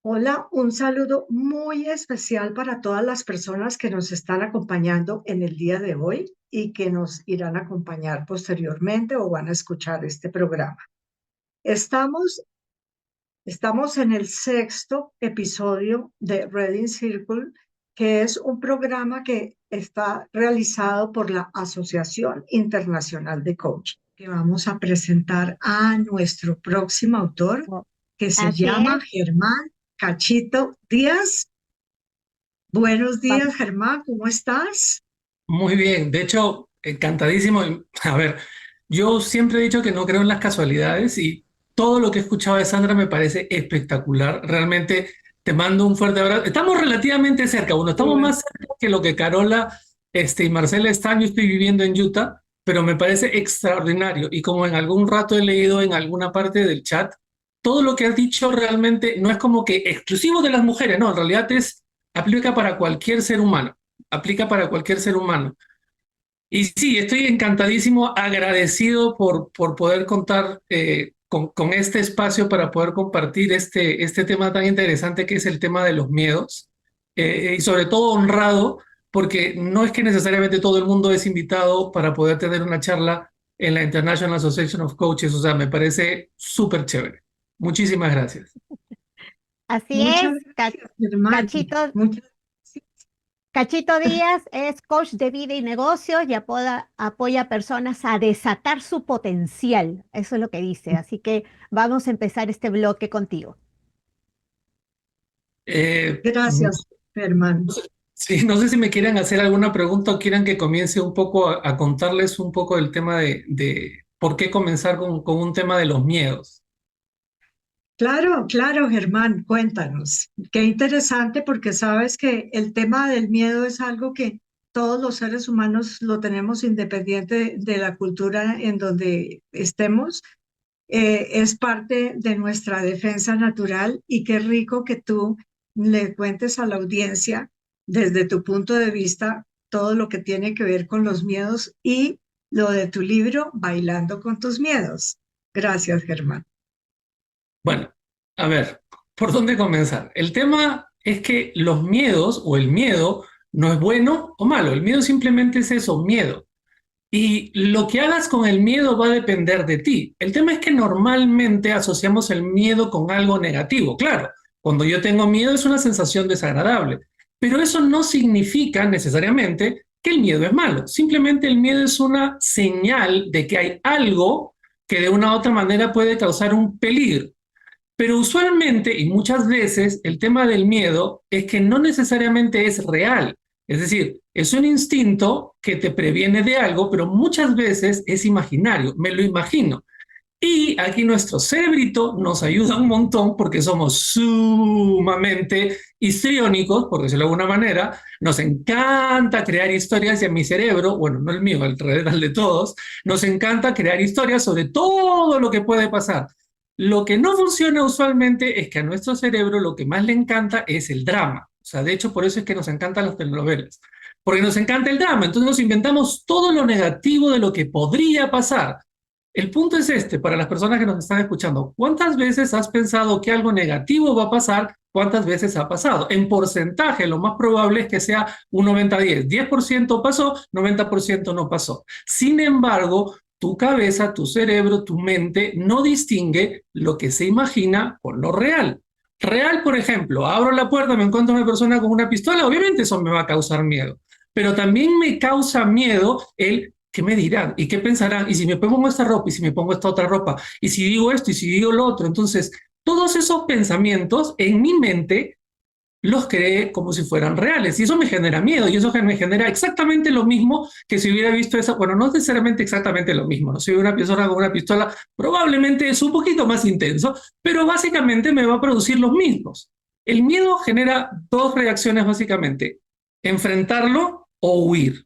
Hola, un saludo muy especial para todas las personas que nos están acompañando en el día de hoy y que nos irán a acompañar posteriormente o van a escuchar este programa. Estamos, estamos en el sexto episodio de Reading Circle, que es un programa que está realizado por la Asociación Internacional de Coaching, que vamos a presentar a nuestro próximo autor, Oh, que se así llama es. Germán Cachito Díaz. Buenos Va- días, Germán, ¿cómo estás? Muy bien, de hecho, encantadísimo. A ver, yo siempre he dicho que no creo en las casualidades y todo lo que he escuchado de Sandra me parece espectacular. Realmente te mando un fuerte abrazo. Estamos relativamente cerca, bueno, estamos Igual. más cerca que lo que Carola y Marcela están. Yo estoy viviendo en Utah, pero me parece extraordinario. Y como en algún rato he leído en alguna parte del chat, todo lo que has dicho realmente no es como que exclusivo de las mujeres, no, en realidad aplica para cualquier ser humano, aplica para cualquier ser humano. Y sí, estoy encantadísimo, agradecido por poder contar con este espacio para poder compartir este tema tan interesante que es el tema de los miedos. Y sobre todo honrado, porque no es que necesariamente todo el mundo es invitado para poder tener una charla en la International Association of Coaches. O sea, me parece súper chévere. Muchísimas gracias. Así Muchas es. gracias, Germán. Cachito, Muchas gracias. Cachito Díaz es coach de vida y negocios y apoya a personas a desatar su potencial. Eso es lo que dice. Así que vamos a empezar este bloque contigo. No Gracias, Germán. sé, sí, no sé si me quieren hacer alguna pregunta o quieran que comience un poco a contarles un poco del tema de por qué comenzar con un tema de los miedos. Claro, claro, Germán, cuéntanos. Qué interesante porque sabes que el tema del miedo es algo que todos los seres humanos lo tenemos independiente de la cultura en donde estemos. Es parte de nuestra defensa natural y qué rico que tú le cuentes a la audiencia desde tu punto de vista todo lo que tiene que ver con los miedos y lo de tu libro, Bailando con tus miedos. Gracias, Germán. Bueno, a ver, ¿por dónde comenzar? El tema es que los miedos o el miedo no es bueno o malo. El miedo simplemente es eso, miedo. Y lo que hagas con el miedo va a depender de ti. El tema es que normalmente asociamos el miedo con algo negativo. Claro, cuando yo tengo miedo es una sensación desagradable, pero eso no significa necesariamente que el miedo es malo. Simplemente el miedo es una señal de que hay algo que de una u otra manera puede causar un peligro. Pero usualmente y muchas veces el tema del miedo es que no necesariamente es real. Es decir, es un instinto que te previene de algo, pero muchas veces es imaginario, me lo imagino. Y aquí nuestro cerebrito nos ayuda un montón porque somos sumamente histriónicos, por decirlo de alguna manera. Nos encanta crear historias y a mi cerebro, bueno, no el mío, el de todos, nos encanta crear historias sobre todo lo que puede pasar. Lo que no funciona usualmente es que a nuestro cerebro lo que más le encanta es el drama. O sea, de hecho, por eso es que nos encantan las telenovelas. Porque nos encanta el drama. Entonces nos inventamos todo lo negativo de lo que podría pasar. El punto es este, para las personas que nos están escuchando. ¿Cuántas veces has pensado que algo negativo va a pasar? ¿Cuántas veces ha pasado? En porcentaje, lo más probable es que sea un 90-10. 10% pasó, 90% no pasó. Sin embargo, tu cabeza, tu cerebro, tu mente no distingue lo que se imagina con lo real. Real, por ejemplo, abro la puerta, me encuentro una persona con una pistola, obviamente eso me va a causar miedo, pero también me causa miedo el ¿qué me dirán? ¿Y qué pensarán? ¿Y si me pongo esta ropa? ¿Y si me pongo esta otra ropa? ¿Y si digo esto? ¿Y si digo lo otro? Entonces, todos esos pensamientos en mi mente los creé como si fueran reales y eso me genera miedo y eso me genera exactamente lo mismo que si hubiera visto esa, bueno, no necesariamente exactamente lo mismo, ¿no? Si hubiera una persona con una pistola, probablemente es un poquito más intenso, pero básicamente me va a producir los mismos. El miedo genera dos reacciones básicamente, enfrentarlo o huir.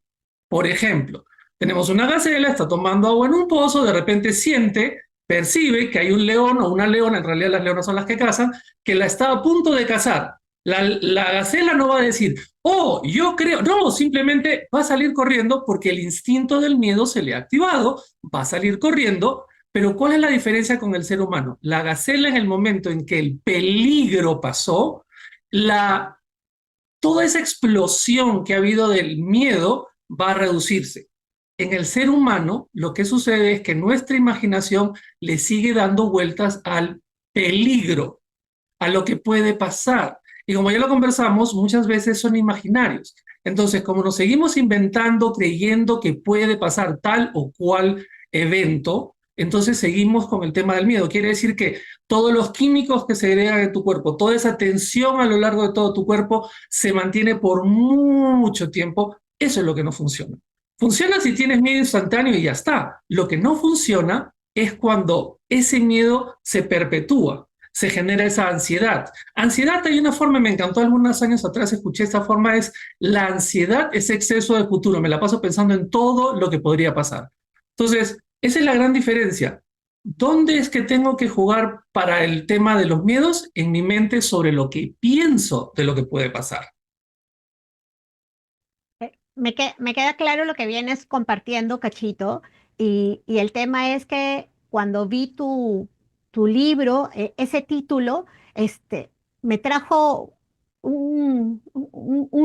Por ejemplo, tenemos una gacela, está tomando agua en un pozo, de repente siente, percibe que hay un león o una leona, en realidad las leonas son las que cazan, que la está a punto de cazar. La gacela no va a decir, oh, yo creo, no, simplemente va a salir corriendo porque el instinto del miedo se le ha activado, va a salir corriendo, Pero ¿cuál es la diferencia con el ser humano? La gacela, en el momento en que el peligro pasó, toda esa explosión que ha habido del miedo va a reducirse. En el ser humano, lo que sucede es que nuestra imaginación le sigue dando vueltas al peligro, a lo que puede pasar. Y como ya lo conversamos, muchas veces son imaginarios. Entonces, como nos seguimos inventando, creyendo que puede pasar tal o cual evento, entonces seguimos con el tema del miedo. Quiere decir que todos los químicos que se agregan en tu cuerpo, toda esa tensión a lo largo de todo tu cuerpo se mantiene por mucho tiempo. Eso es lo que no funciona. Funciona si tienes miedo instantáneo y ya está. Lo que no funciona es cuando ese miedo se perpetúa, se genera esa ansiedad. Ansiedad, hay una forma, me encantó algunos años atrás, escuché esta forma, es la ansiedad es exceso de futuro, me la paso pensando en todo lo que podría pasar. Entonces, esa es la gran diferencia. ¿Dónde es que tengo que jugar para el tema de los miedos? En mi mente sobre lo que pienso de lo que puede pasar. Me queda claro lo que vienes compartiendo, Cachito, y el tema es que cuando vi tu libro, ese título, me trajo un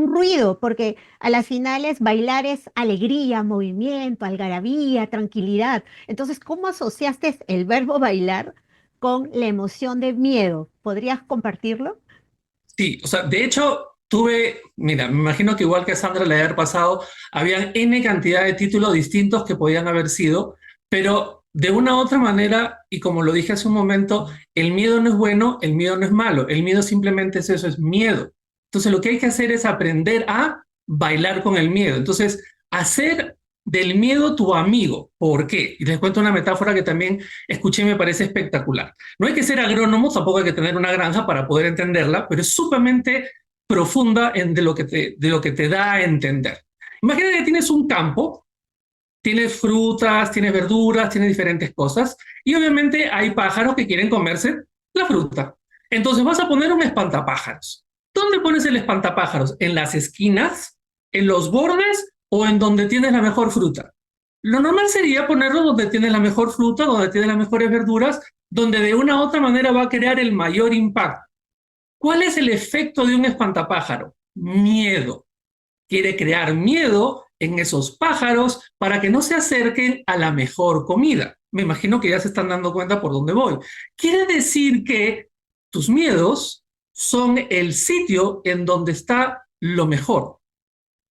ruido, porque a las finales bailar es alegría, movimiento, algarabía, tranquilidad. Entonces, ¿cómo asociaste el verbo bailar con la emoción de miedo? ¿Podrías compartirlo? Sí, o sea, de hecho, mira, me imagino que igual que a Sandra le haber pasado, habían N cantidad de títulos distintos que podían haber sido, pero de una u otra manera, y como lo dije hace un momento, el miedo no es bueno, el miedo no es malo, el miedo simplemente es eso, es miedo. Entonces, lo que hay que hacer es aprender a bailar con el miedo. Entonces, hacer del miedo tu amigo. ¿Por qué? Y les cuento una metáfora que también escuché y me parece espectacular. No hay que ser agrónomo, tampoco hay que tener una granja para poder entenderla, pero es sumamente profunda de lo que te da a entender. Imagina que tienes un campo, tienes frutas, tienes verduras, tienes diferentes cosas, y obviamente hay pájaros que quieren comerse la fruta. Entonces vas a poner un espantapájaros. ¿Dónde pones el espantapájaros? ¿En las esquinas? ¿En los bordes? ¿O en donde tienes la mejor fruta? Lo normal sería ponerlo donde tienes la mejor fruta, donde tienes las mejores verduras, donde de una u otra manera va a crear el mayor impacto. ¿Cuál es el efecto de un espantapájaro? Miedo. Quiere crear miedo en esos pájaros para que no se acerquen a la mejor comida. Me imagino que ya se están dando cuenta por dónde voy. Quiere decir que tus miedos son el sitio en donde está lo mejor.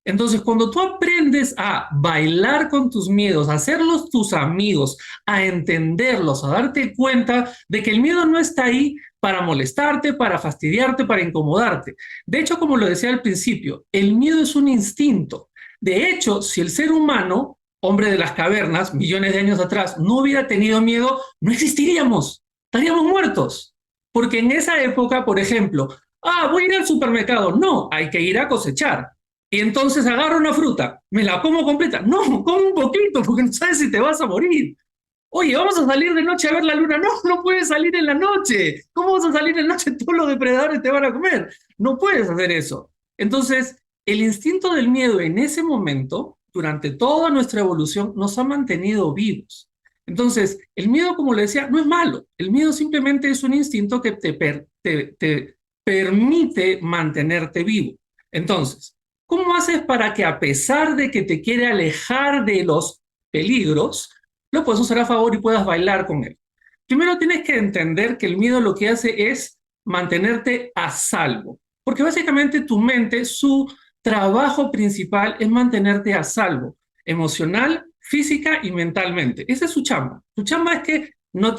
Entonces, cuando tú aprendes a bailar con tus miedos, a hacerlos tus amigos, a entenderlos, a darte cuenta de que el miedo no está ahí para molestarte, para fastidiarte, para incomodarte. De hecho, como lo decía al principio, el miedo es un instinto. De hecho, si el ser humano, hombre de las cavernas, millones de años atrás, no hubiera tenido miedo, no existiríamos, estaríamos muertos. Porque en esa época, por ejemplo, voy a ir al supermercado. No, hay que ir a cosechar. Y entonces agarro una fruta, me la como completa. No, como un poquito, porque no sabes si te vas a morir. Oye, vamos a salir de noche a ver la luna. No, no puedes salir en la noche. ¿Cómo vas a salir en la noche? Todos los depredadores te van a comer. No puedes hacer eso. Entonces, el instinto del miedo en ese momento, durante toda nuestra evolución, nos ha mantenido vivos. Entonces, el miedo, como le decía, no es malo. El miedo simplemente es un instinto que te permite mantenerte vivo. Entonces, ¿cómo haces para que a pesar de que te quiere alejar de los peligros, lo puedes usar a favor y puedas bailar con él? Primero tienes que entender que el miedo lo que hace es mantenerte a salvo, porque básicamente tu mente, su trabajo principal es mantenerte a salvo, emocional, física y mentalmente. Esa es su chamba. Su chamba es que no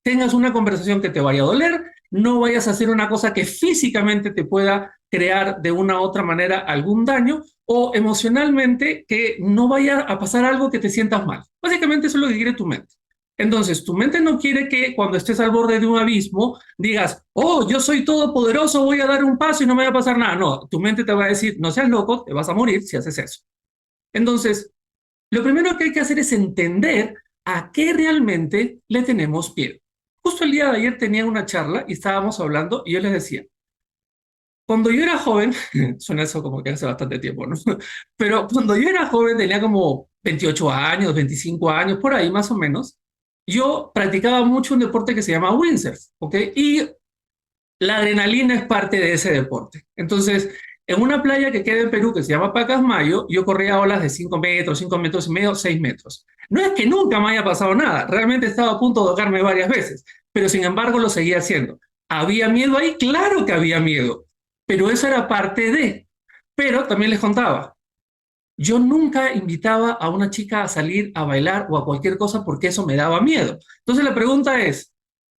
tengas una conversación que te vaya a doler, no vayas a hacer una cosa que físicamente te pueda crear de una u otra manera algún daño, o emocionalmente que no vaya a pasar algo que te sientas mal. Básicamente eso es lo que quiere tu mente. Entonces, tu mente no quiere que cuando estés al borde de un abismo digas, oh, yo soy todopoderoso, voy a dar un paso y no me va a pasar nada. No, tu mente te va a decir, no seas loco, te vas a morir si haces eso. Entonces, lo primero que hay que hacer es entender a qué realmente le tenemos miedo. Justo el día de ayer tenía una charla y estábamos hablando y yo les decía, cuando yo era joven, suena eso como que hace bastante tiempo, ¿no? Pero cuando yo era joven, tenía como 28 años, 25 años, por ahí más o menos, yo practicaba mucho un deporte que se llama windsurf, ¿ok? Y la adrenalina es parte de ese deporte. Entonces, en una playa que queda en Perú que se llama Pacasmayo, yo corría olas de 5 metros, 5 metros y medio, 6 metros. No es que nunca me haya pasado nada, realmente estaba a punto de ahogarme varias veces, pero sin embargo lo seguía haciendo. ¿Había miedo ahí? Claro que había miedo, pero eso era parte de. Pero también les contaba, yo nunca invitaba a una chica a salir a bailar o a cualquier cosa porque eso me daba miedo. Entonces la pregunta es,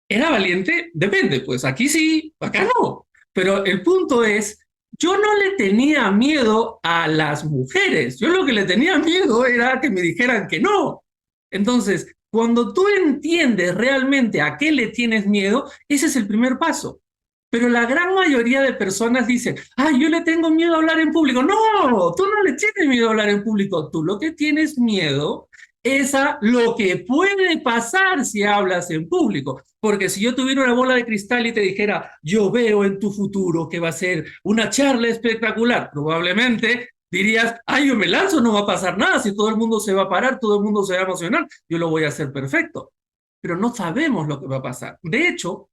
¿era valiente? Depende, pues aquí sí, acá no. Pero el punto es, yo no le tenía miedo a las mujeres, yo lo que le tenía miedo era que me dijeran que no. Entonces, cuando tú entiendes realmente a qué le tienes miedo, ese es el primer paso. Pero la gran mayoría de personas dicen, ay, yo le tengo miedo a hablar en público. No, tú no le tienes miedo a hablar en público. Tú lo que tienes miedo es a lo que puede pasar si hablas en público. Porque si yo tuviera una bola de cristal y te dijera, yo veo en tu futuro que va a ser una charla espectacular, probablemente dirías, ay, yo me lanzo, no va a pasar nada. Si todo el mundo se va a parar, todo el mundo se va a emocionar, yo lo voy a hacer perfecto. Pero no sabemos lo que va a pasar. De hecho,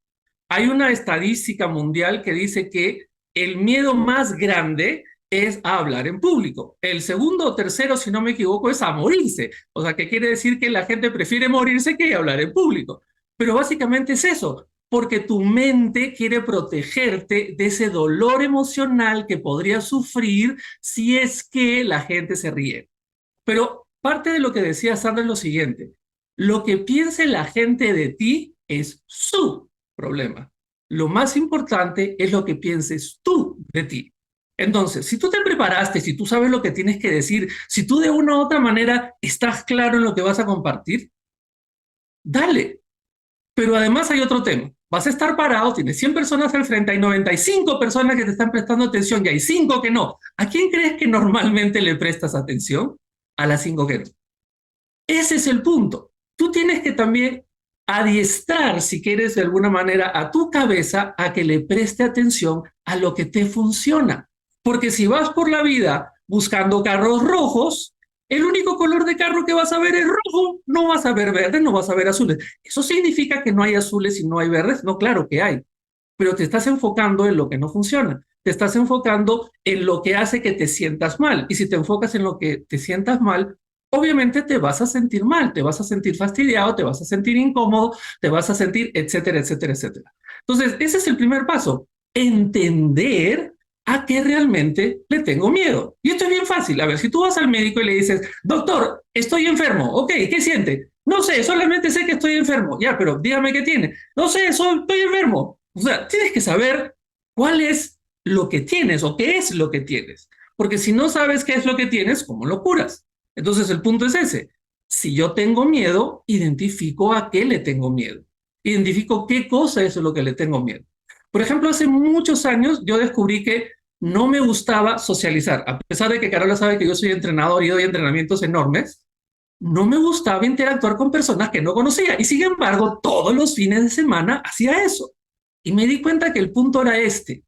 hay una estadística mundial que dice que el miedo más grande es a hablar en público. El segundo o tercero, si no me equivoco, es a morirse. O sea, que quiere decir que la gente prefiere morirse que hablar en público. Pero básicamente es eso, porque tu mente quiere protegerte de ese dolor emocional que podrías sufrir si es que la gente se ríe. Pero parte de lo que decía Sandra es lo siguiente, lo que piense la gente de ti es su problema. Lo más importante es lo que pienses tú de ti. Entonces, si tú te preparaste, si tú sabes lo que tienes que decir, si tú de una u otra manera estás claro en lo que vas a compartir, dale. Pero además hay otro tema. Vas a estar parado, tienes 100 personas al frente, hay 95 personas que te están prestando atención y hay 5 que no. ¿A quién crees que normalmente le prestas atención? A las 5 que no. Ese es el punto. Tú tienes que también adiestrar, si quieres de alguna manera, a tu cabeza a que le preste atención a lo que te funciona. Porque si vas por la vida buscando carros rojos, el único color de carro que vas a ver es rojo, no vas a ver verdes, no vas a ver azules. ¿Eso significa que no hay azules y no hay verdes? No, claro que hay. Pero te estás enfocando en lo que no funciona. Te estás enfocando en lo que hace que te sientas mal. Y si te enfocas en lo que te sientas mal, obviamente te vas a sentir mal, te vas a sentir fastidiado, te vas a sentir incómodo, te vas a sentir, etcétera, etcétera, etcétera. Entonces, ese es el primer paso, entender a qué realmente le tengo miedo. Y esto es bien fácil. A ver, si tú vas al médico y le dices, doctor, estoy enfermo, ok, ¿qué siente? No sé, solamente sé que estoy enfermo. Ya, pero dígame qué tiene. No sé, estoy enfermo. O sea, tienes que saber cuál es lo que tienes o qué es lo que tienes. Porque si no sabes qué es lo que tienes, ¿cómo lo curas? Entonces el punto es ese. Si yo tengo miedo, identifico a qué le tengo miedo. Identifico qué cosa es lo que le tengo miedo. Por ejemplo, hace muchos años yo descubrí que no me gustaba socializar. A pesar de que Carola sabe que yo soy entrenador y doy entrenamientos enormes, no me gustaba interactuar con personas que no conocía. Y sin embargo, todos los fines de semana hacía eso. Y me di cuenta que el punto era este.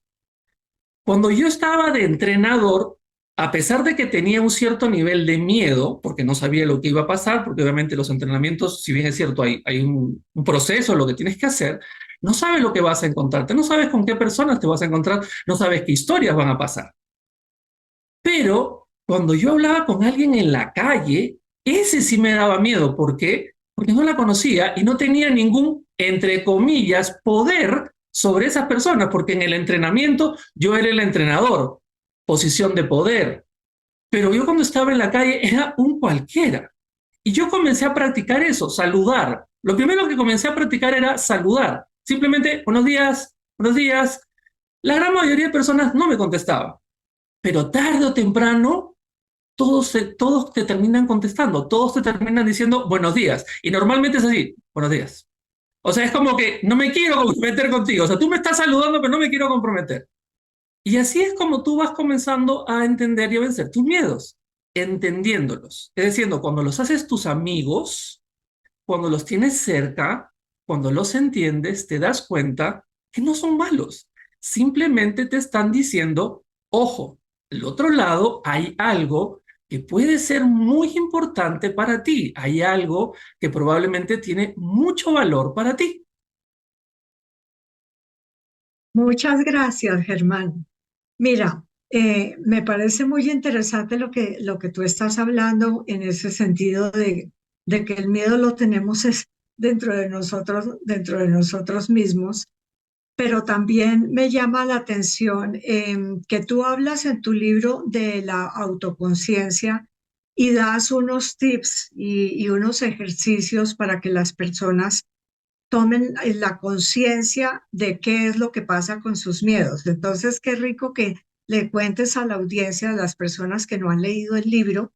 Cuando yo estaba de entrenador, a pesar de que tenía un cierto nivel de miedo, porque no sabía lo que iba a pasar, porque obviamente los entrenamientos, si bien es cierto, hay un proceso, lo que tienes que hacer, no sabes lo que vas a encontrarte, no sabes con qué personas te vas a encontrar, no sabes qué historias van a pasar. Pero cuando yo hablaba con alguien en la calle, ese sí me daba miedo. ¿Por qué? Porque no la conocía y no tenía ningún, entre comillas, poder sobre esas personas, porque en el entrenamiento yo era el entrenador, posición de poder. Pero yo cuando estaba en la calle era un cualquiera. Y yo comencé a practicar eso, saludar. Lo primero que comencé a practicar era saludar. Simplemente, buenos días, buenos días. La gran mayoría de personas no me contestaba. Pero tarde o temprano, todos te terminan contestando, todos te terminan diciendo buenos días. Y normalmente es así, buenos días. O sea, es como que no me quiero comprometer contigo. O sea, tú me estás saludando, pero no me quiero comprometer. Y así es como tú vas comenzando a entender y a vencer tus miedos, entendiéndolos. Es decir, cuando los haces tus amigos, cuando los tienes cerca, cuando los entiendes, te das cuenta que no son malos. Simplemente te están diciendo, ojo, del otro lado hay algo que puede ser muy importante para ti. Hay algo que probablemente tiene mucho valor para ti. Muchas gracias, Germán. Mira, me parece muy interesante lo que tú estás hablando en ese sentido de que el miedo lo tenemos es dentro de nosotros mismos, pero también me llama la atención que tú hablas en tu libro de la autoconciencia y das unos tips y unos ejercicios para que las personas tomen la conciencia de qué es lo que pasa con sus miedos. Entonces, qué rico que le cuentes a la audiencia, a las personas que no han leído el libro,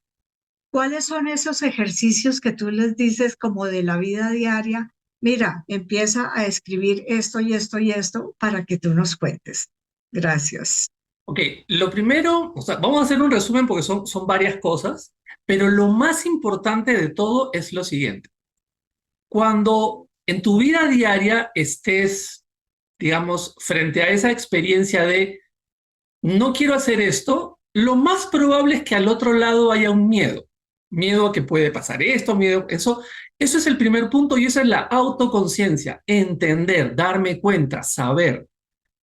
cuáles son esos ejercicios que tú les dices como de la vida diaria. Mira, empieza a escribir esto y esto y esto para que tú nos cuentes. Gracias. Ok, lo primero, o sea, vamos a hacer un resumen porque son varias cosas, pero lo más importante de todo es lo siguiente. Cuando en tu vida diaria estés, digamos, frente a esa experiencia de no quiero hacer esto, lo más probable es que al otro lado haya un miedo. Miedo a que puede pasar esto, miedo, eso es el primer punto y esa es la autoconciencia, entender, darme cuenta, saber.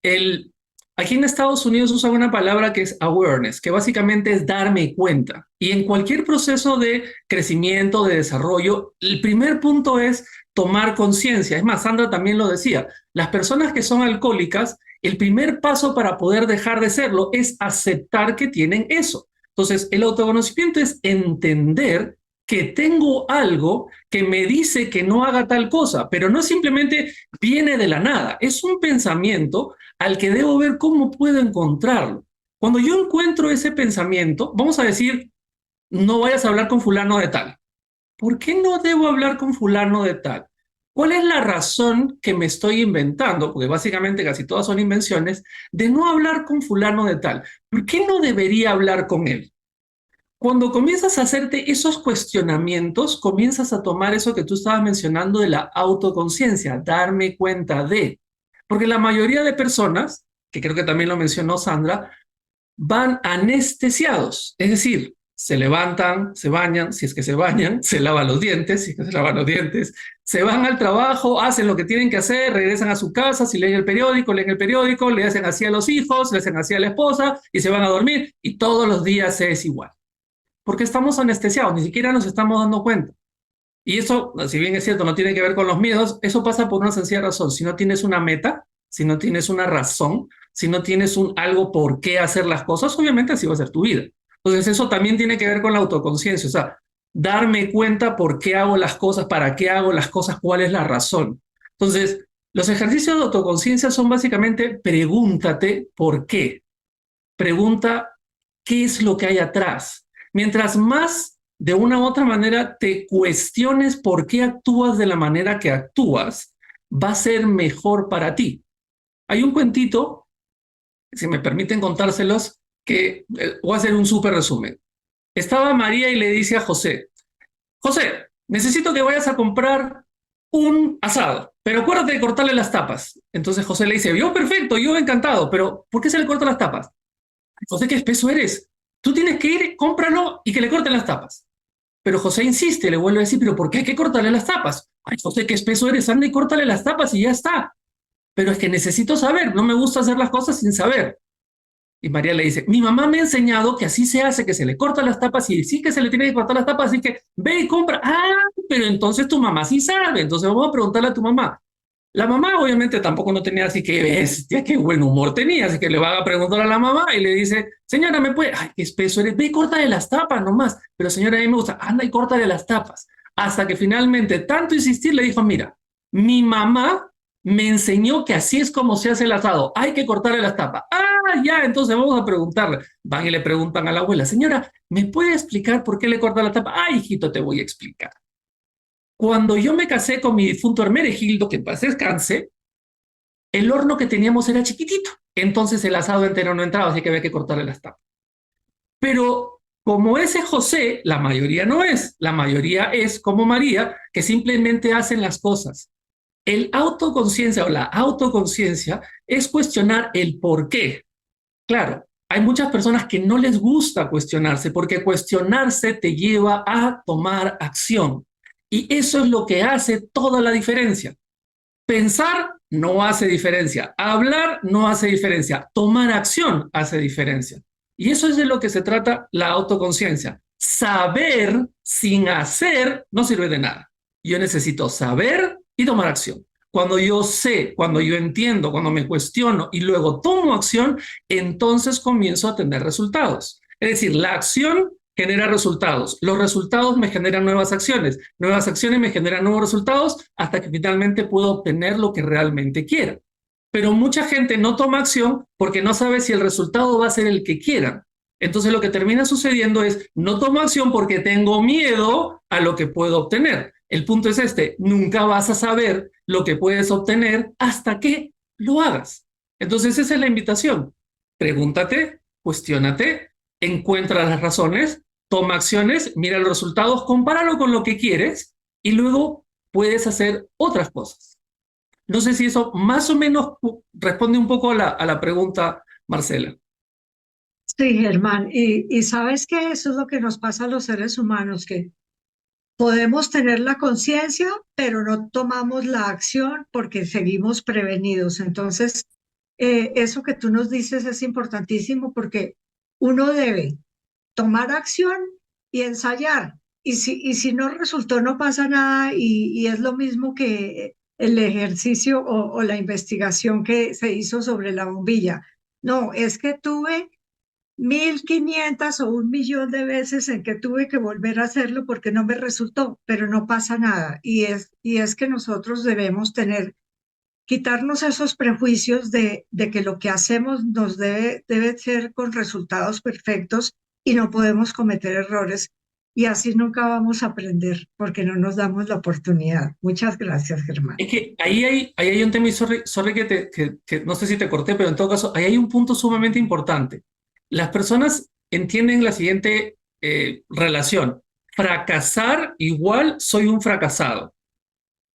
El, Aquí en Estados Unidos usan una palabra que es awareness, que básicamente es darme cuenta. Y en cualquier proceso de crecimiento, de desarrollo, el primer punto es tomar conciencia. Es más, Sandra también lo decía, las personas que son alcohólicas, el primer paso para poder dejar de serlo es aceptar que tienen eso. Entonces, el autoconocimiento es entender que tengo algo que me dice que no haga tal cosa, pero no simplemente viene de la nada, es un pensamiento al que debo ver cómo puedo encontrarlo. Cuando yo encuentro ese pensamiento, vamos a decir, no vayas a hablar con fulano de tal. ¿Por qué no debo hablar con fulano de tal? ¿Cuál es la razón que me estoy inventando? Porque básicamente casi todas son invenciones, de no hablar con fulano de tal. ¿Por qué no debería hablar con él? Cuando comienzas a hacerte esos cuestionamientos, comienzas a tomar eso que tú estabas mencionando de la autoconciencia, darme cuenta de. Porque la mayoría de personas, que creo que también lo mencionó Sandra, van anestesiados, es decir, se levantan, se bañan, si es que se bañan, se lavan los dientes, si es que se lavan los dientes, se van al trabajo, hacen lo que tienen que hacer, regresan a su casa, si leen el periódico, le hacen así a los hijos, le hacen así a la esposa y se van a dormir y todos los días es igual. Porque estamos anestesiados, ni siquiera nos estamos dando cuenta. Y eso, si bien es cierto, no tiene que ver con los miedos, eso pasa por una sencilla razón. Si no tienes una meta, si no tienes una razón, si no tienes algo por qué hacer las cosas, obviamente así va a ser tu vida. Entonces eso también tiene que ver con la autoconciencia, o sea, darme cuenta por qué hago las cosas, para qué hago las cosas, cuál es la razón. Entonces, los ejercicios de autoconciencia son básicamente pregúntate por qué. Pregunta qué es lo que hay atrás. Mientras más de una u otra manera te cuestiones por qué actúas de la manera que actúas, va a ser mejor para ti. Hay un cuentito, si me permiten contárselos, que voy a hacer un súper resumen. Estaba María y le dice a José, José, necesito que vayas a comprar un asado, pero acuérdate de cortarle las tapas. Entonces José le dice, yo perfecto, yo encantado, pero ¿por qué se le cortan las tapas? José, qué espeso eres. Tú tienes que ir, cómpralo y que le corten las tapas. Pero José insiste, le vuelve a decir, pero ¿por qué hay que cortarle las tapas? Ay, José, qué espeso eres, anda y córtale las tapas y ya está. Pero es que necesito saber, no me gusta hacer las cosas sin saber. Y María le dice, mi mamá me ha enseñado que así se hace, que se le cortan las tapas y sí que se le tiene que cortar las tapas, así que ve y compra. Ah, pero entonces tu mamá sí sabe, entonces vamos a preguntarle a tu mamá. La mamá obviamente tampoco no tenía así que bestia, qué buen humor tenía, así que le va a preguntar a la mamá y le dice, señora, ¿me puede? Ay, qué espeso eres, ve y córtale las tapas nomás. Pero señora, a mí me gusta, anda y córtale las tapas. Hasta que finalmente, tanto insistir, le dijo, mira, mi mamá me enseñó que así es como se hace el asado, hay que cortarle las tapas. Ah, ya, entonces vamos a preguntarle. Van y le preguntan a la abuela, señora, ¿me puede explicar por qué le corta la tapa? Ah, hijito, te voy a explicar. Cuando yo me casé con mi difunto Hermenegildo, que en paz descanse, el horno que teníamos era chiquitito. Entonces el asado entero no entraba, así que había que cortarle las tapas. Pero como ese José, la mayoría no es. La mayoría es como María, que simplemente hacen las cosas. El autoconciencia o la autoconciencia es cuestionar el por qué. Claro, hay muchas personas que no les gusta cuestionarse porque cuestionarse te lleva a tomar acción. Y eso es lo que hace toda la diferencia. Pensar no hace diferencia, hablar no hace diferencia, tomar acción hace diferencia. Y eso es de lo que se trata la autoconciencia. Saber sin hacer no sirve de nada. Yo necesito saber y tomar acción. Cuando yo sé, cuando yo entiendo, cuando me cuestiono y luego tomo acción, entonces comienzo a tener resultados. Es decir, la acción genera resultados. Los resultados me generan nuevas acciones me generan nuevos resultados hasta que finalmente puedo obtener lo que realmente quiera. Pero mucha gente no toma acción porque no sabe si el resultado va a ser el que quieran. Entonces lo que termina sucediendo es, no tomo acción porque tengo miedo a lo que puedo obtener. El punto es este, nunca vas a saber lo que puedes obtener hasta que lo hagas. Entonces esa es la invitación. Pregúntate, cuestiónate, encuentra las razones, toma acciones, mira los resultados, compáralo con lo que quieres y luego puedes hacer otras cosas. No sé si eso más o menos responde un poco a la pregunta, Marcela. Sí, Germán, y sabes que eso es lo que nos pasa a los seres humanos, que podemos tener la conciencia, pero no tomamos la acción porque seguimos prevenidos. Entonces, eso que tú nos dices es importantísimo porque uno debe tomar acción y ensayar. Y si no resultó, no pasa nada y es lo mismo que el ejercicio o la investigación que se hizo sobre la bombilla. No, es que tuve 1.500 o 1.000.000 de veces en que tuve que volver a hacerlo porque no me resultó, pero no pasa nada. Y es que nosotros debemos quitarnos esos prejuicios de que lo que hacemos debe ser con resultados perfectos y no podemos cometer errores. Y así nunca vamos a aprender porque no nos damos la oportunidad. Muchas gracias, Germán. Es que ahí hay un tema, y sorry que no sé si te corté, pero en todo caso, ahí hay un punto sumamente importante. Las personas entienden la siguiente relación. Fracasar igual soy un fracasado.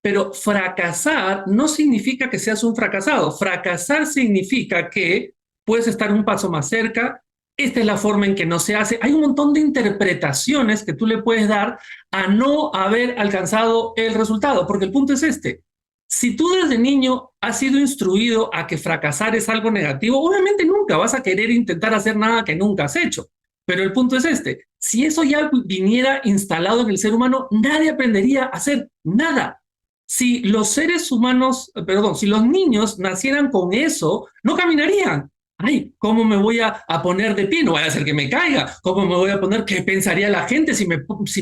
Pero fracasar no significa que seas un fracasado. Fracasar significa que puedes estar un paso más cerca. Esta es la forma en que no se hace. Hay un montón de interpretaciones que tú le puedes dar a no haber alcanzado el resultado, porque el punto es este. Si tú desde niño has sido instruido a que fracasar es algo negativo, obviamente nunca vas a querer intentar hacer nada que nunca has hecho. Pero el punto es este. Si eso ya viniera instalado en el ser humano, nadie aprendería a hacer nada. Si los seres humanos, perdón, si los niños nacieran con eso, no caminarían. Ay, ¿cómo me voy a poner de pie? No vaya a ser que me caiga. ¿Cómo me voy a poner? ¿Qué pensaría la gente si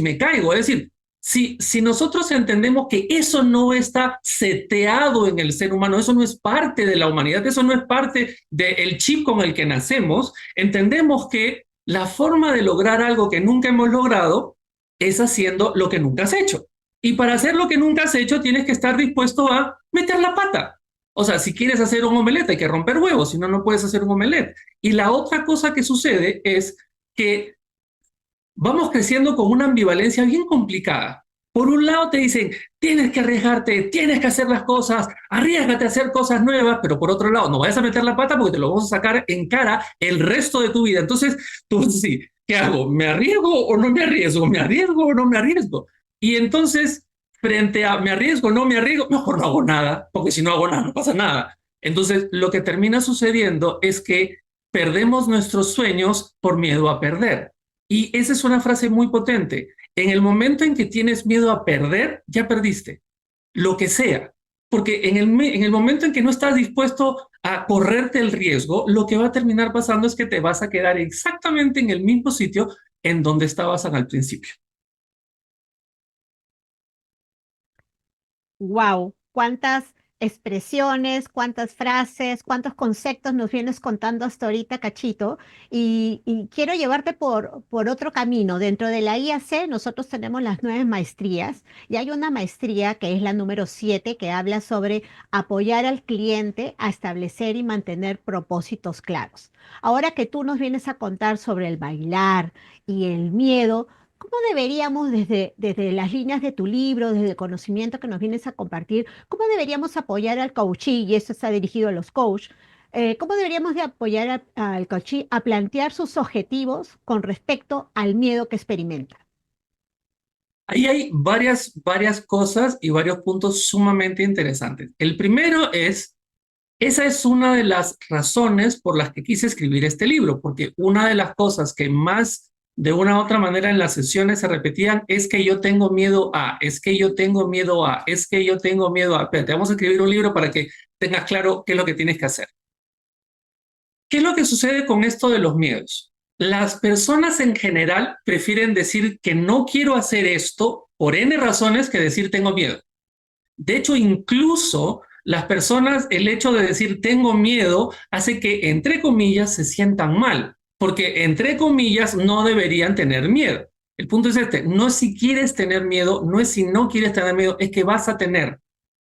me caigo? Es decir, si nosotros entendemos que eso no está seteado en el ser humano, eso no es parte de la humanidad, eso no es parte del chip con el que nacemos, entendemos que la forma de lograr algo que nunca hemos logrado es haciendo lo que nunca has hecho. Y para hacer lo que nunca has hecho, tienes que estar dispuesto a meter la pata. O sea, si quieres hacer un omelette, hay que romper huevos, si no, no puedes hacer un omelette. Y la otra cosa que sucede es que vamos creciendo con una ambivalencia bien complicada. Por un lado te dicen, tienes que arriesgarte, tienes que hacer las cosas, arriesgate a hacer cosas nuevas, pero por otro lado, no vayas a meter la pata porque te lo vamos a sacar en cara el resto de tu vida. Entonces, tú sí, ¿qué hago? ¿Me arriesgo o no me arriesgo? ¿Me arriesgo o no me arriesgo? Y entonces, frente a me arriesgo o no me arriesgo, mejor no hago nada, porque si no hago nada, no pasa nada. Entonces, lo que termina sucediendo es que perdemos nuestros sueños por miedo a perder. Y esa es una frase muy potente. En el momento en que tienes miedo a perder, ya perdiste, lo que sea. Porque en el momento en que no estás dispuesto a correrte el riesgo, lo que va a terminar pasando es que te vas a quedar exactamente en el mismo sitio en donde estabas al principio. Wow, cuántas expresiones, cuántas frases, cuántos conceptos nos vienes contando hasta ahorita, Cachito. Y quiero llevarte por otro camino. Dentro de la IAC nosotros tenemos las 9 maestrías y hay una maestría que es la número 7 que habla sobre apoyar al cliente a establecer y mantener propósitos claros. Ahora que tú nos vienes a contar sobre el bailar y el miedo, ¿cómo deberíamos, desde las líneas de tu libro, desde el conocimiento que nos vienes a compartir, cómo deberíamos apoyar al coachee, y eso está dirigido a los coaches, ¿Cómo deberíamos de apoyar al coachí a plantear sus objetivos con respecto al miedo que experimenta? Ahí hay varias cosas y varios puntos sumamente interesantes. El primero es, esa es una de las razones por las que quise escribir este libro, porque una de las cosas que más de una u otra manera en las sesiones se repetían es que yo tengo miedo a, es que yo tengo miedo a, es que yo tengo miedo a. Espérate, vamos a escribir un libro para que tengas claro qué es lo que tienes que hacer. ¿Qué es lo que sucede con esto de los miedos? Las personas en general prefieren decir que no quiero hacer esto por N razones que decir tengo miedo. De hecho, incluso las personas, el hecho de decir tengo miedo hace que, entre comillas, se sientan mal, porque, entre comillas, no deberían tener miedo. El punto es este, no es si quieres tener miedo, no es si no quieres tener miedo, es que vas a tener.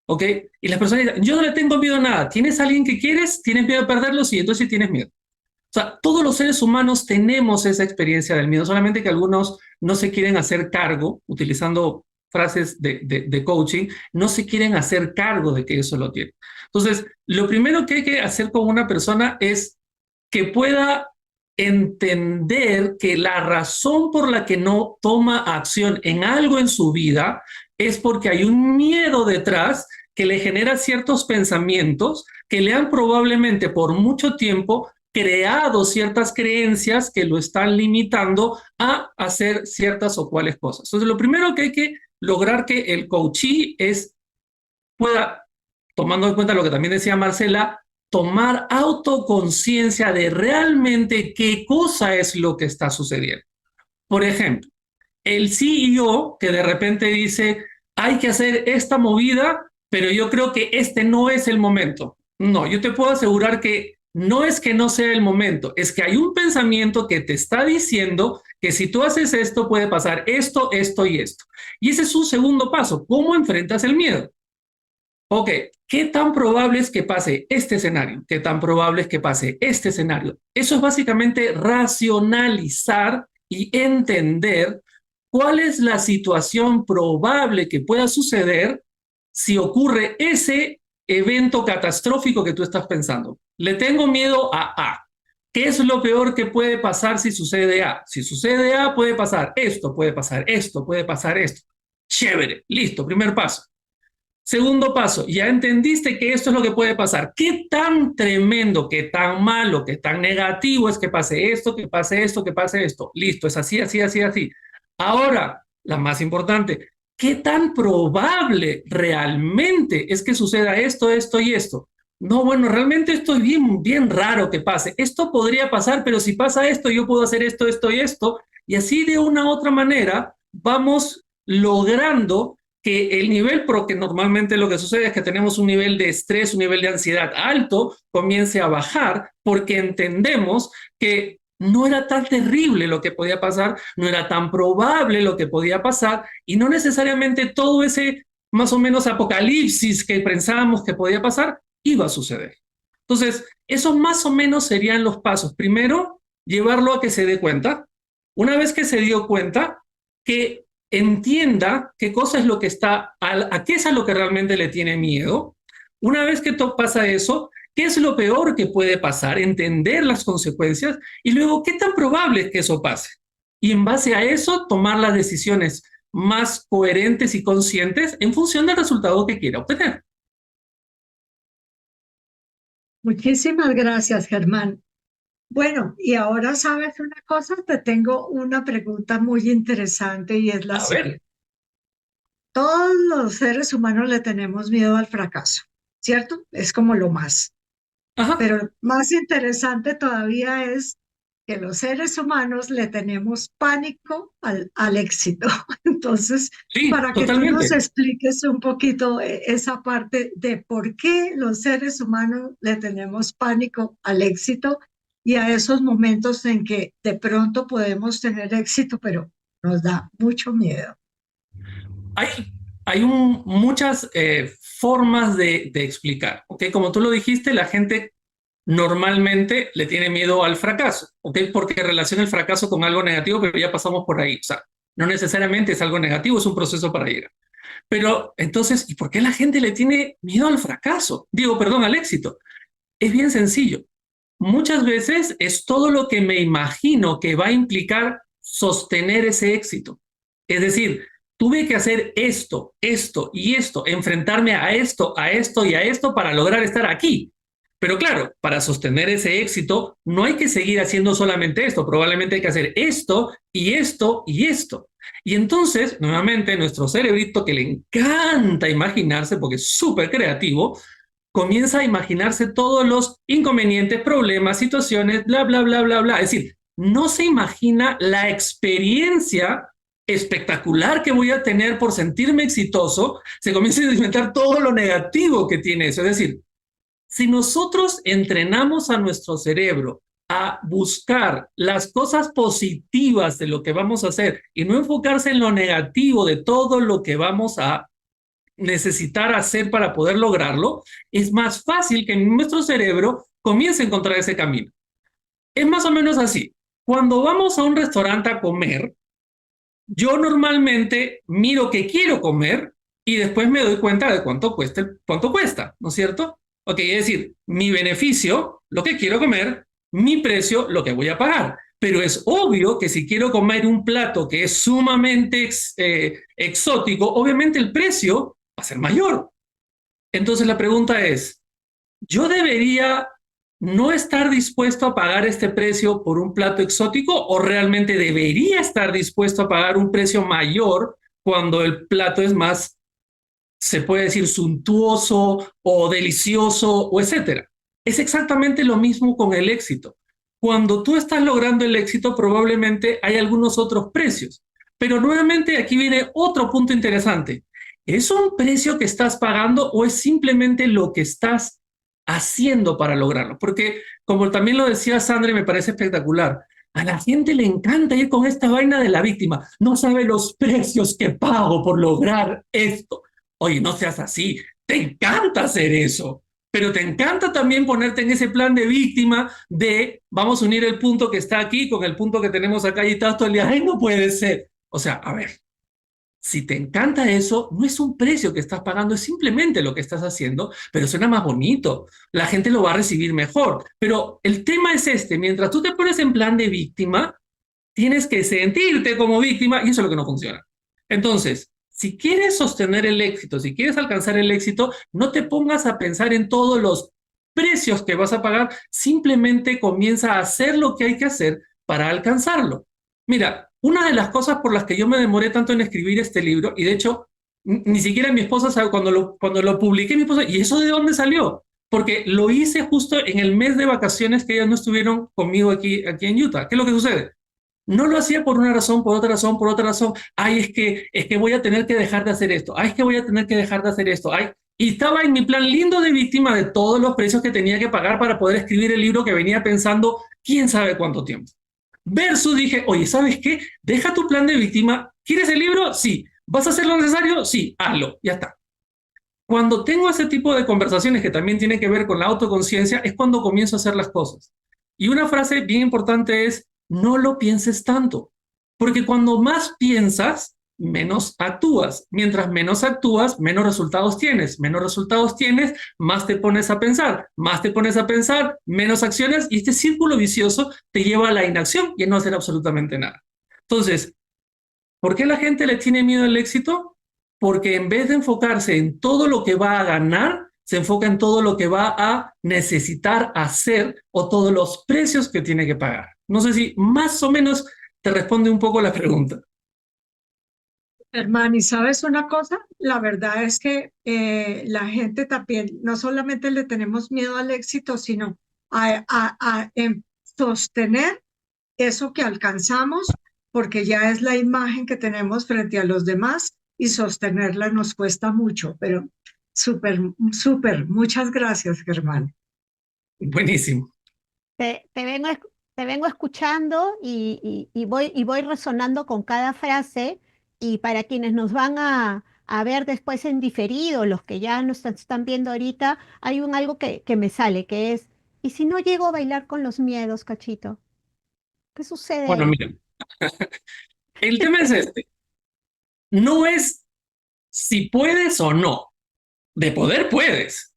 ¿Ok? Y las personas dicen, yo no le tengo miedo a nada. ¿Tienes a alguien que quieres? ¿Tienes miedo de perderlo? Sí, entonces sí tienes miedo. O sea, todos los seres humanos tenemos esa experiencia del miedo, solamente que algunos no se quieren hacer cargo, utilizando frases de coaching, no se quieren hacer cargo de que eso lo tiene. Entonces, lo primero que hay que hacer con una persona es que pueda entender que la razón por la que no toma acción en algo en su vida es porque hay un miedo detrás que le genera ciertos pensamientos que le han probablemente por mucho tiempo creado ciertas creencias que lo están limitando a hacer ciertas o cuales cosas. Entonces, lo primero que hay que lograr que el coachee pueda, tomando en cuenta lo que también decía Marcela, tomar autoconciencia de realmente qué cosa es lo que está sucediendo. Por ejemplo, el CEO que de repente dice, hay que hacer esta movida, pero yo creo que este no es el momento. No, yo te puedo asegurar que no sea el momento, es que hay un pensamiento que te está diciendo que si tú haces esto puede pasar esto, esto y esto. Y ese es un segundo paso. ¿Cómo enfrentas el miedo? Ok, ¿qué tan probable es que pase este escenario? ¿Qué tan probable es que pase este escenario? Eso es básicamente racionalizar y entender cuál es la situación probable que pueda suceder si ocurre ese evento catastrófico que tú estás pensando. Le tengo miedo a A. ¿Qué es lo peor que puede pasar si sucede A? Si sucede A, puede pasar esto, puede pasar esto, puede pasar esto. Chévere, listo, primer paso. Segundo paso, ya entendiste que esto es lo que puede pasar. ¿Qué tan tremendo, qué tan malo, qué tan negativo es que pase esto, que pase esto, que pase esto? Listo, es así, así, así, así. Ahora, la más importante, ¿qué tan probable realmente es que suceda esto, esto y esto? No, bueno, realmente esto es bien raro que pase. Esto podría pasar, pero si pasa esto, yo puedo hacer esto, esto y esto. Y así de una u otra manera vamos logrando que el nivel, porque normalmente lo que sucede es que tenemos un nivel de estrés, un nivel de ansiedad alto, comience a bajar porque entendemos que no era tan terrible lo que podía pasar, no era tan probable lo que podía pasar y no necesariamente todo ese más o menos apocalipsis que pensábamos que podía pasar iba a suceder. Entonces, esos más o menos serían los pasos. Primero, llevarlo a que se dé cuenta. Una vez que se dio cuenta, que entienda qué cosa es lo que está, a qué es a lo que realmente le tiene miedo. Una vez que pasa eso, qué es lo peor que puede pasar, entender las consecuencias y luego qué tan probable es que eso pase. Y en base a eso, tomar las decisiones más coherentes y conscientes en función del resultado que quiera obtener. Muchísimas gracias, Germán. Bueno, y ahora sabes una cosa, te tengo una pregunta muy interesante y es la A ver. siguiente. Todos los seres humanos le tenemos miedo al fracaso, ¿cierto? Es como lo más. Ajá. Pero más interesante todavía es que los seres humanos le tenemos pánico al éxito. Entonces, Sí, para que tú nos totalmente. expliques un poquito esa parte de por qué los seres humanos le tenemos pánico al éxito y a esos momentos en que de pronto podemos tener éxito, pero nos da mucho miedo. Hay, hay muchas formas de explicar. ¿Ok? Como tú lo dijiste, la gente normalmente le tiene miedo al fracaso, ¿ok? Porque relaciona el fracaso con algo negativo, pero ya pasamos por ahí. O sea, no necesariamente es algo negativo, es un proceso para llegar. Pero entonces, ¿y por qué la gente le tiene miedo al fracaso? Digo, perdón, al éxito. Es bien sencillo. Muchas veces es todo lo que me imagino que va a implicar sostener ese éxito. Es decir, tuve que hacer esto, esto y esto, enfrentarme a esto, a esto y a esto para lograr estar aquí. Pero claro, para sostener ese éxito no hay que seguir haciendo solamente esto, probablemente hay que hacer esto y esto y esto. Y entonces, nuevamente, nuestro cerebrito que le encanta imaginarse, porque es súper creativo, comienza a imaginarse todos los inconvenientes, problemas, situaciones, bla, bla, bla, bla, bla. Es decir, no se imagina la experiencia espectacular que voy a tener por sentirme exitoso, se comienza a inventar todo lo negativo que tiene eso. Es decir, si nosotros entrenamos a nuestro cerebro a buscar las cosas positivas de lo que vamos a hacer y no enfocarse en lo negativo de todo lo que vamos a necesitar hacer para poder lograrlo, es más fácil que nuestro cerebro comience a encontrar ese camino. Es más o menos así. Cuando vamos a un restaurante a comer, yo normalmente miro qué quiero comer y después me doy cuenta de cuánto cuesta, ¿no es cierto? Ok, es decir, mi beneficio, lo que quiero comer, mi precio, lo que voy a pagar. Pero es obvio que si quiero comer un plato que es sumamente exótico, obviamente el precio va a ser mayor. Entonces la pregunta es, ¿yo debería no estar dispuesto a pagar este precio por un plato exótico o realmente debería estar dispuesto a pagar un precio mayor cuando el plato es más, se puede decir, suntuoso o delicioso o etcétera? Es exactamente lo mismo con el éxito. Cuando tú estás logrando el éxito, probablemente hay algunos otros precios. Pero nuevamente aquí viene otro punto interesante. ¿Es un precio que estás pagando o es simplemente lo que estás haciendo para lograrlo? Porque, como también lo decía Sandra, me parece espectacular. A la gente le encanta ir con esta vaina de la víctima. No sabe los precios que pago por lograr esto. Oye, no seas así. Te encanta hacer eso. Pero te encanta también ponerte en ese plan de víctima de vamos a unir el punto que está aquí con el punto que tenemos acá y estás todo el día. Ay, no puede ser. O sea, a ver, si te encanta eso, no es un precio que estás pagando, es simplemente lo que estás haciendo, pero suena más bonito. La gente lo va a recibir mejor. Pero el tema es este, mientras tú te pones en plan de víctima, tienes que sentirte como víctima y eso es lo que no funciona. Entonces, si quieres sostener el éxito, si quieres alcanzar el éxito, no te pongas a pensar en todos los precios que vas a pagar, simplemente comienza a hacer lo que hay que hacer para alcanzarlo. Mira, una de las cosas por las que yo me demoré tanto en escribir este libro, y de hecho, ni siquiera mi esposa sabe, cuando lo publiqué, mi esposa, ¿y eso de dónde salió? Porque lo hice justo en el mes de vacaciones que ellos no estuvieron conmigo aquí en Utah. ¿Qué es lo que sucede? No lo hacía por una razón, por otra razón, por otra razón. Ay, es que voy a tener que dejar de hacer esto. Ay, es que voy a tener que dejar de hacer esto. Ay, y estaba en mi plan lindo de víctima de todos los precios que tenía que pagar para poder escribir el libro que venía pensando quién sabe cuánto tiempo. Versus dije, oye, ¿sabes qué? Deja tu plan de víctima. ¿Quieres el libro? Sí. ¿Vas a hacer lo necesario? Sí, hazlo. Ya está. Cuando tengo ese tipo de conversaciones que también tienen que ver con la autoconciencia, es cuando comienzo a hacer las cosas. Y una frase bien importante es, no lo pienses tanto, porque cuando más piensas, menos actúas. Mientras menos actúas, menos resultados tienes. Menos resultados tienes, más te pones a pensar. Más te pones a pensar, menos acciones, y este círculo vicioso te lleva a la inacción y a no hacer absolutamente nada. Entonces, ¿por qué la gente le tiene miedo al éxito? Porque en vez de enfocarse en todo lo que va a ganar, se enfoca en todo lo que va a necesitar hacer o todos los precios que tiene que pagar. No sé si más o menos te responde un poco la pregunta. Hermano, ¿y sabes una cosa? La verdad es que la gente también, no solamente le tenemos miedo al éxito, sino en sostener eso que alcanzamos, porque ya es la imagen que tenemos frente a los demás y sostenerla nos cuesta mucho, pero súper, súper, muchas gracias, Germán. Buenísimo. Te vengo escuchando y voy resonando con cada frase y para quienes nos van a ver después en diferido, los que ya nos están viendo ahorita, hay algo que me sale, que es, ¿y si no llego a bailar con los miedos, Cachito? ¿Qué sucede Bueno, ahí? miren, el tema es este. No es si puedes o no. De poder puedes.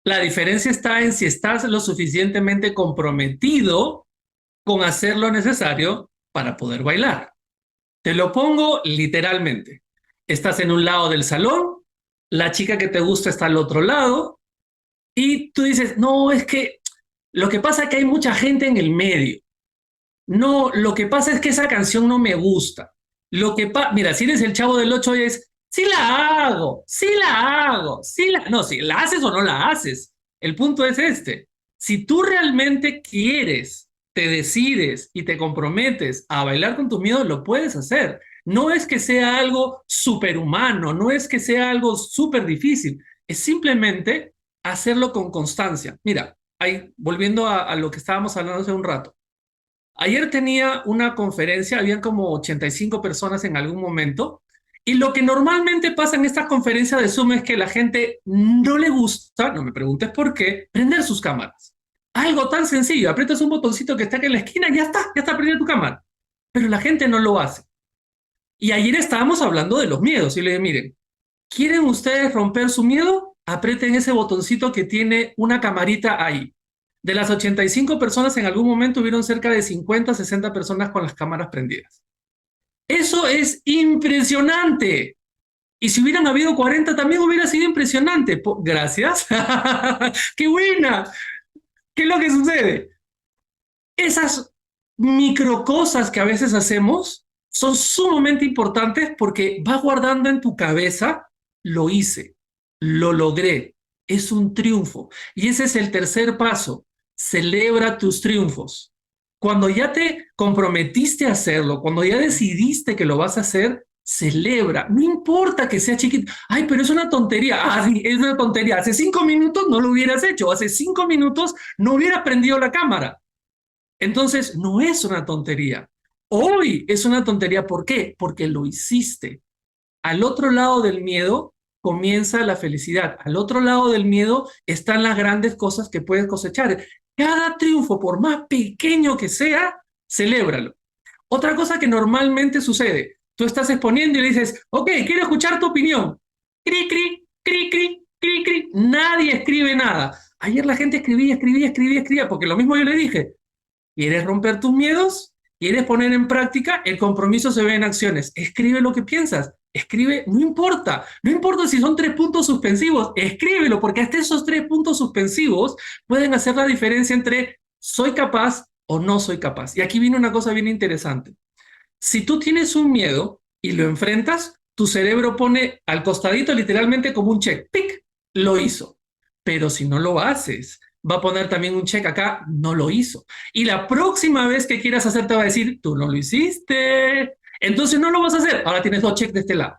La diferencia está en si estás lo suficientemente comprometido con hacer lo necesario para poder bailar. Te lo pongo literalmente. Estás en un lado del salón, la chica que te gusta está al otro lado, y tú dices, no, es que lo que pasa es que hay mucha gente en el medio. No, lo que pasa es que esa canción no me gusta. Mira, si eres el Chavo del Ocho es, sí la hago, sí la hago, sí la... No, si la haces o no la haces. El punto es este. Si tú realmente quieres, te decides y te comprometes a bailar con tus miedos, lo puedes hacer. No es que sea algo superhumano, no es que sea algo súper difícil, es simplemente hacerlo con constancia. Mira, ahí, volviendo a lo que estábamos hablando hace un rato. Ayer tenía una conferencia, habían como 85 personas en algún momento, y lo que normalmente pasa en estas conferencias de Zoom es que la gente no le gusta, no me preguntes por qué, prender sus cámaras. Algo tan sencillo, aprietas un botoncito que está aquí en la esquina y ya está prendida tu cámara. Pero la gente no lo hace. Y ayer estábamos hablando de los miedos, y le dije, miren, ¿quieren ustedes romper su miedo? Aprieten ese botoncito que tiene una camarita ahí. De las 85 personas, en algún momento hubieron cerca de 50, 60 personas con las cámaras prendidas. Eso es impresionante. Y si hubieran habido 40, también hubiera sido impresionante. Gracias. ¡Qué buena! ¿Qué es lo que sucede? Esas micro cosas que a veces hacemos son sumamente importantes porque vas guardando en tu cabeza, lo hice, lo logré, es un triunfo. Y ese es el tercer paso, celebra tus triunfos. Cuando ya te comprometiste a hacerlo, cuando ya decidiste que lo vas a hacer, celebra. No importa que sea chiquito. Ay, pero es una tontería. Ah, sí, es una tontería. Hace 5 minutos no lo hubieras hecho. Hace 5 minutos no hubieras prendido la cámara. Entonces, no es una tontería. Hoy es una tontería. ¿Por qué? Porque lo hiciste. Al otro lado del miedo comienza la felicidad. Al otro lado del miedo están las grandes cosas que puedes cosechar. Cada triunfo, por más pequeño que sea, celébralo. Otra cosa que normalmente sucede, tú estás exponiendo y le dices, ok, quiero escuchar tu opinión. Cri, cri, cri, cri, cri, cri. Nadie escribe nada. Ayer la gente escribía, porque lo mismo yo le dije, ¿quieres romper tus miedos? ¿Quieres poner en práctica? El compromiso se ve en acciones. Escribe lo que piensas. Escribe, no importa. No importa si son 3 puntos suspensivos. Escríbelo, porque hasta esos 3 puntos suspensivos pueden hacer la diferencia entre soy capaz o no soy capaz. Y aquí viene una cosa bien interesante. Si tú tienes un miedo y lo enfrentas, tu cerebro pone al costadito literalmente como un check. ¡Pic! Lo hizo. Pero si no lo haces, va a poner también un check acá, no lo hizo. Y la próxima vez que quieras hacer te va a decir, tú no lo hiciste. Entonces no lo vas a hacer. Ahora tienes 2 checks de este lado.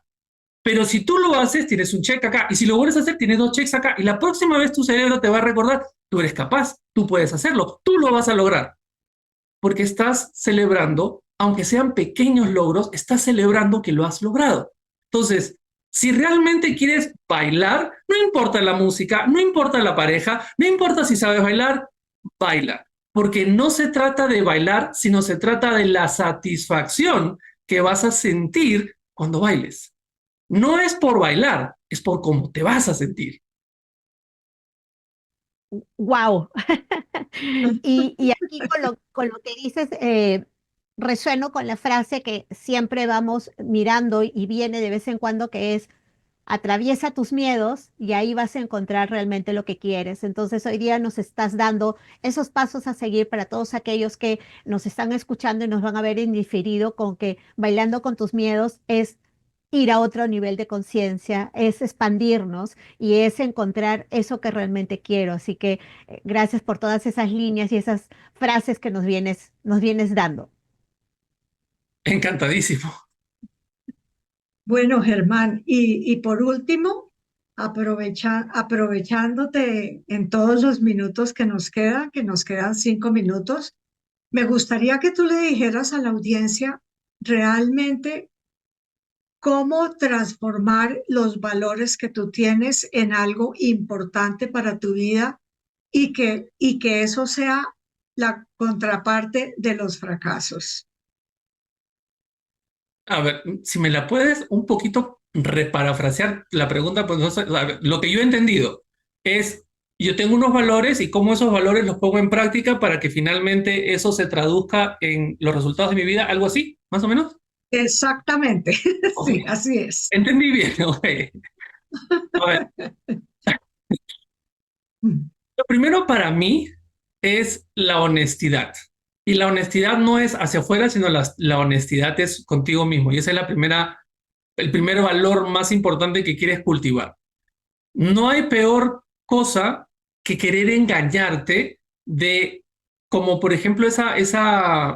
Pero si tú lo haces, tienes un check acá. Y si lo vuelves a hacer, tienes 2 checks acá. Y la próxima vez tu cerebro te va a recordar, tú eres capaz, tú puedes hacerlo, tú lo vas a lograr. Porque estás celebrando, aunque sean pequeños logros, estás celebrando que lo has logrado. Entonces, si realmente quieres bailar, no importa la música, no importa la pareja, no importa si sabes bailar, baila. Porque no se trata de bailar, sino se trata de la satisfacción que vas a sentir cuando bailes. No es por bailar, es por cómo te vas a sentir. Wow. Y aquí con lo que dices, resueno con la frase que siempre vamos mirando y viene de vez en cuando, que es atraviesa tus miedos y ahí vas a encontrar realmente lo que quieres. Entonces hoy día nos estás dando esos pasos a seguir para todos aquellos que nos están escuchando y nos van a ver en diferido con que bailando con tus miedos es ir a otro nivel de conciencia, es expandirnos y es encontrar eso que realmente quiero. Así que gracias por todas esas líneas y esas frases que nos vienes dando. Encantadísimo. Bueno, Germán, y por último, aprovechándote en todos los minutos que nos quedan 5 minutos, me gustaría que tú le dijeras a la audiencia realmente cómo transformar los valores que tú tienes en algo importante para tu vida y que eso sea la contraparte de los fracasos. A ver, si me la puedes un poquito reparafrasear la pregunta, pues no sé, a ver, lo que yo he entendido es, y yo tengo unos valores y cómo esos valores los pongo en práctica para que finalmente eso se traduzca en los resultados de mi vida, algo así, más o menos. Exactamente, Ok, sí, así es. entendí bien. Ok. A ver, Mm. lo primero para mí es la honestidad. Y la honestidad no es hacia afuera, sino la honestidad es contigo mismo. Y esa es el primer valor más importante que quieres cultivar. No hay peor cosa que querer engañarte de, como por ejemplo esa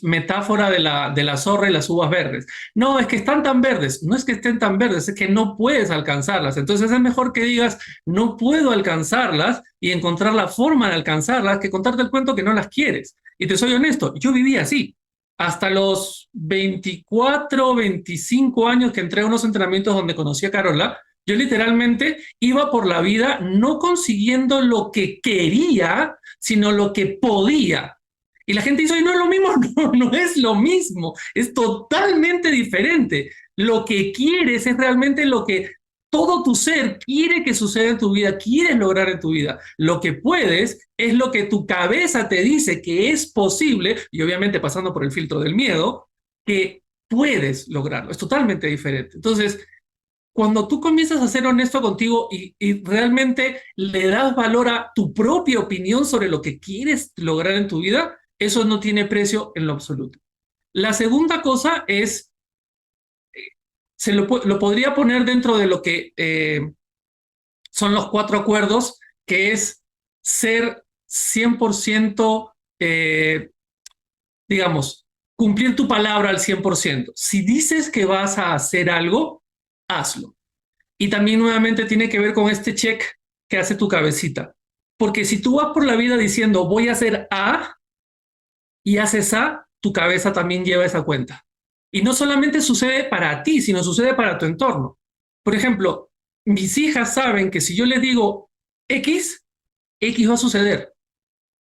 metáfora de la zorra y las uvas verdes. No, es que están tan verdes. No es que estén tan verdes, es que no puedes alcanzarlas. Entonces es mejor que digas, no puedo alcanzarlas y encontrar la forma de alcanzarlas que contarte el cuento que no las quieres. Y te soy honesto, yo viví así. Hasta los 24, 25 años que entré a unos entrenamientos donde conocí a Carola, yo literalmente iba por la vida no consiguiendo lo que quería, sino lo que podía. Y la gente dice, "Oye, no es lo mismo", no, no es lo mismo, es totalmente diferente. Lo que quieres es realmente lo que todo tu ser quiere que suceda en tu vida, quieres lograr en tu vida. Lo que puedes es lo que tu cabeza te dice que es posible, y obviamente pasando por el filtro del miedo, que puedes lograrlo. Es totalmente diferente. Entonces, cuando tú comienzas a ser honesto contigo y realmente le das valor a tu propia opinión sobre lo que quieres lograr en tu vida, eso no tiene precio en lo absoluto. La segunda cosa es, lo podría poner dentro de lo que son los cuatro acuerdos, que es ser 100%, digamos, cumplir tu palabra al 100%. Si dices que vas a hacer algo, hazlo. Y también nuevamente tiene que ver con este check que hace tu cabecita. Porque si tú vas por la vida diciendo voy a hacer A y haces A, tu cabeza también lleva esa cuenta. Y no solamente sucede para ti, sino sucede para tu entorno. Por ejemplo, mis hijas saben que si yo les digo X, X va a suceder.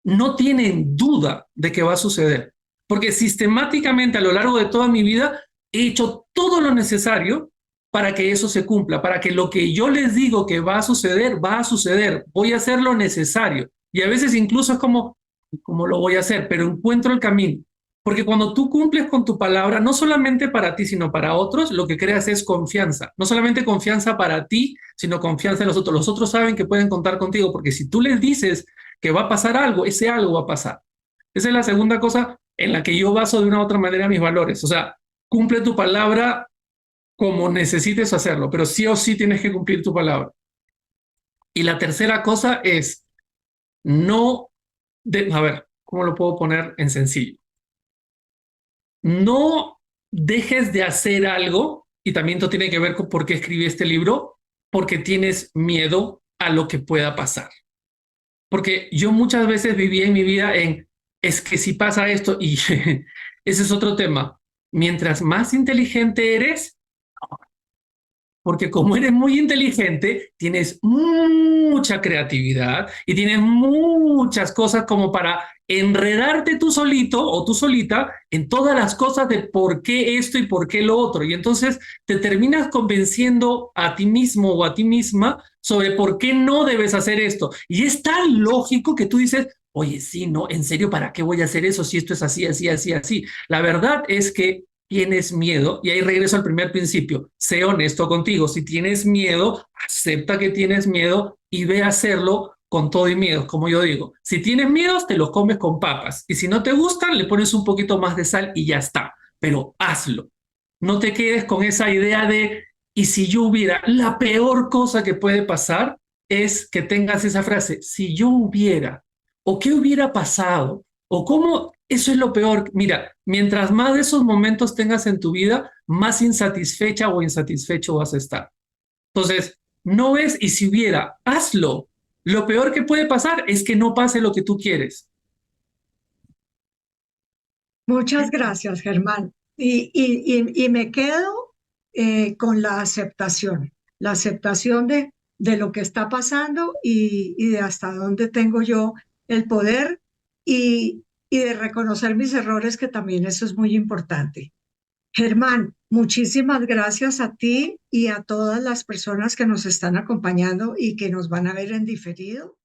No tienen duda de que va a suceder. Porque sistemáticamente a lo largo de toda mi vida he hecho todo lo necesario para que eso se cumpla, para que lo que yo les digo que va a suceder, va a suceder. Voy a hacer lo necesario. Y a veces incluso es como, ¿cómo lo voy a hacer? Pero encuentro el camino. Porque cuando tú cumples con tu palabra, no solamente para ti, sino para otros, lo que creas es confianza. No solamente confianza para ti, sino confianza en los otros. Los otros saben que pueden contar contigo, porque si tú les dices que va a pasar algo, ese algo va a pasar. Esa es la segunda cosa en la que yo baso de una u otra manera mis valores. O sea, cumple tu palabra como necesites hacerlo, pero sí o sí tienes que cumplir tu palabra. Y la tercera cosa es, no, a ver, ¿cómo lo puedo poner en sencillo? No dejes de hacer algo, y también esto tiene que ver con por qué escribí este libro, porque tienes miedo a lo que pueda pasar. Porque yo muchas veces viví en mi vida es que si pasa esto, y ese es otro tema, mientras más inteligente eres, porque como eres muy inteligente, tienes mucha creatividad y tienes muchas cosas como para enredarte tú solito o tú solita en todas las cosas de por qué esto y por qué lo otro. Y entonces te terminas convenciendo a ti mismo o a ti misma sobre por qué no debes hacer esto. Y es tan lógico que tú dices, oye, sí, no, en serio, ¿para qué voy a hacer eso si esto es así, así, así, así? La verdad es que tienes miedo, y ahí regreso al primer principio, sé honesto contigo, si tienes miedo, acepta que tienes miedo y ve a hacerlo con todo y miedo, como yo digo. Si tienes miedos, te los comes con papas, y si no te gustan, le pones un poquito más de sal y ya está, pero hazlo. No te quedes con esa idea de, y si yo hubiera, la peor cosa que puede pasar es que tengas esa frase, si yo hubiera, o qué hubiera pasado, o cómo, eso es lo peor. Mira, mientras más de esos momentos tengas en tu vida, más insatisfecha o insatisfecho vas a estar. Entonces, no es, y si hubiera, hazlo. Lo peor que puede pasar es que no pase lo que tú quieres. Muchas gracias, Germán. Y me quedo con la aceptación de lo que está pasando y de hasta dónde tengo yo el poder y de reconocer mis errores, que también eso es muy importante. Germán, muchísimas gracias a ti y a todas las personas que nos están acompañando y que nos van a ver en diferido.